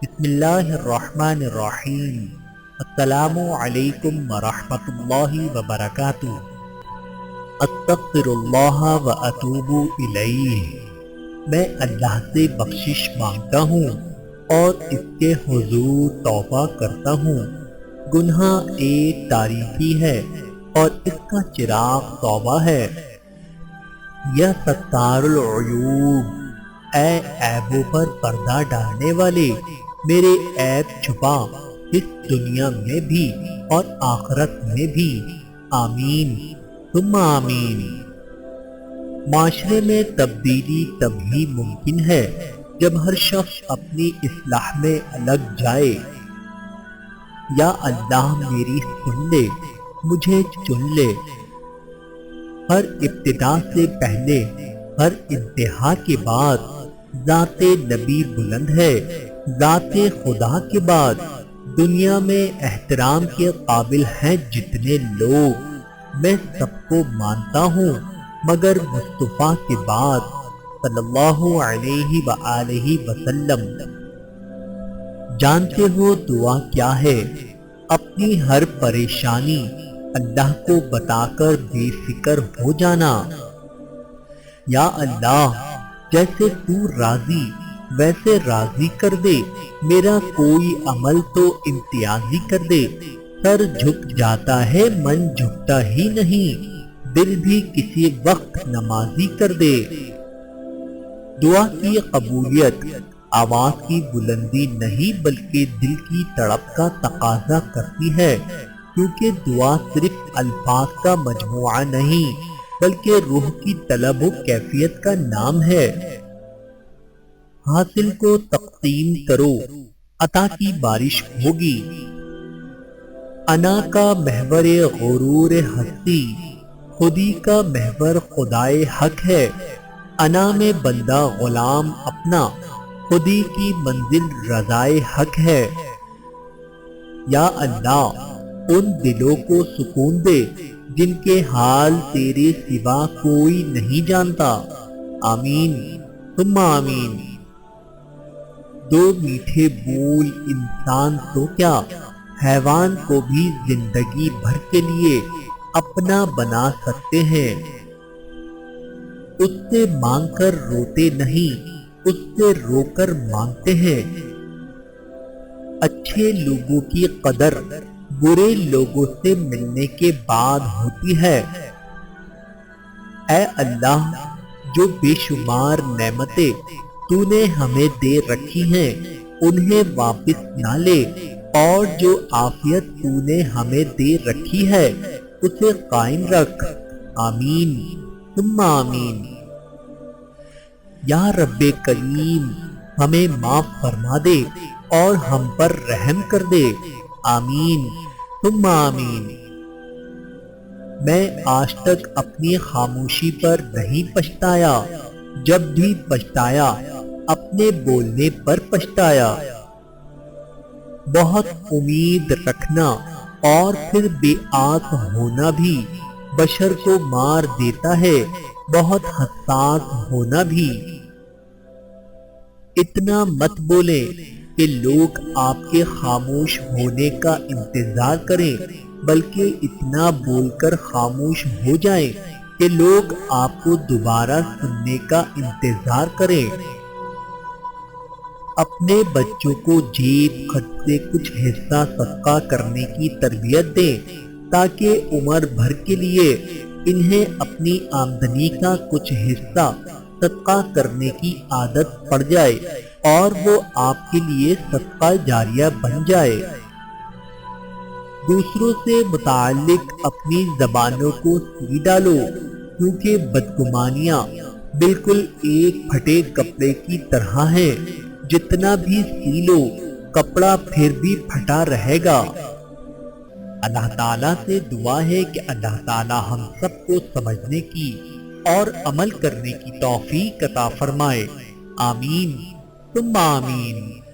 بسم اللہ الرحمن الرحیم۔ السلام علیکم ورحمۃ اللہ وبرکاتہ۔ استغفر اللہ و اتوب الیہ۔ میں اللہ سے بخشش مانگتا ہوں اور اس کے حضور توبہ کرتا ہوں۔ گناہ ایک تاریکی ہے اور اس کا چراغ توبہ ہے۔ یا ستار العیوب، اے عیبوں پر پردہ ڈالنے والے، میرے عیب چھپا اس دنیا میں بھی اور آخرت میں بھی، آمین ثم آمین۔ معاشرے میں تبدیلی تبھی ممکن ہے جب ہر شخص اپنی اصلاح میں لگ جائے۔ یا اللہ میری سن لے، مجھے چن لے۔ ہر ابتدا سے پہلے، ہر انتہا کے بعد ذات نبی بلند ہے۔ ذات خدا کے بعد دنیا میں احترام کے قابل ہیں جتنے لوگ، میں سب کو مانتا ہوں، مگر مصطفیٰ کے بعد صلی اللہ علیہ وآلہ وسلم۔ جانتے ہو دعا کیا ہے؟ اپنی ہر پریشانی اللہ کو بتا کر بے فکر ہو جانا۔ یا اللہ، جیسے تو راضی ویسے راضی کر دے، میرا کوئی عمل تو امتیازی کر دے۔ سر جھک جاتا ہے، من جھکتا ہی نہیں، دل بھی کسی وقت نمازی کر دے۔ دعا کی قبولیت آواز کی بلندی نہیں بلکہ دل کی تڑپ کا تقاضا کرتی ہے، کیونکہ دعا صرف الفاظ کا مجموعہ نہیں بلکہ روح کی طلب و کیفیت کا نام ہے۔ حاصل کو تقسیم کرو، عطا کی بارش ہوگی۔ انا کا محور غرور ہستی، خودی کا محور خدائے حق ہے۔ انا میں بندہ غلام اپنا، خودی کی منزل رضائے حق ہے۔ یا اللہ، ان دلوں کو سکون دے جن کے حال تیرے سوا کوئی نہیں جانتا، آمین ثم آمین۔ دو میٹھے بول انسان تو کیا، حیوان کو بھی زندگی بھر کے لیے اپنا بنا سکتے ہیں۔ اس سے مانگ کر روتے نہیں، اس سے رو کر مانگتے ہیں۔ اچھے لوگوں کی قدر برے لوگوں سے ملنے کے بعد ہوتی ہے۔ اے اللہ، جو بے شمار نعمتیں تو نے ہمیں دے رکھی ہیں انہیں واپس نہ لے، اور جو عافیت تو نے ہمیں دے رکھی ہے اسے قائم رکھ، آمین ثم آمین۔ یا رب کریم، ہمیں معاف فرما دے اور ہم پر رحم کر دے، آمین ثم آمین۔ میں آج تک اپنی خاموشی پر نہیں پچھتایا، جب بھی پچھتایا اپنے بولنے پر پچھتایا۔ بہت امید رکھنا اور پھر بے آس ہونا بھی بشر کو مار دیتا ہے، بہت حساس ہونا بھی۔ اتنا مت بولیں کہ لوگ آپ کے خاموش ہونے کا انتظار کریں، بلکہ اتنا بول کر خاموش ہو جائیں کہ لوگ آپ کو دوبارہ سننے کا انتظار کریں۔ اپنے بچوں کو جیب خرچ سے کچھ حصہ صدقہ کرنے کی تربیت دیں تاکہ عمر بھر کے لیے انہیں اپنی آمدنی کا کچھ حصہ صدقہ کرنے کی عادت پڑ جائے اور وہ آپ کے لیے صدقہ جاریہ بن جائے۔ دوسروں سے متعلق اپنی زبانوں کو سی ڈالو، کیونکہ بدگمانیاں بالکل ایک پھٹے کپڑے کی طرح ہیں، جتنا بھی سی لو کپڑا پھر بھی پھٹا رہے گا۔ اللہ تعالیٰ سے دعا ہے کہ اللہ تعالیٰ ہم سب کو سمجھنے کی اور عمل کرنے کی توفیق عطا فرمائے، آمین ثم آمین۔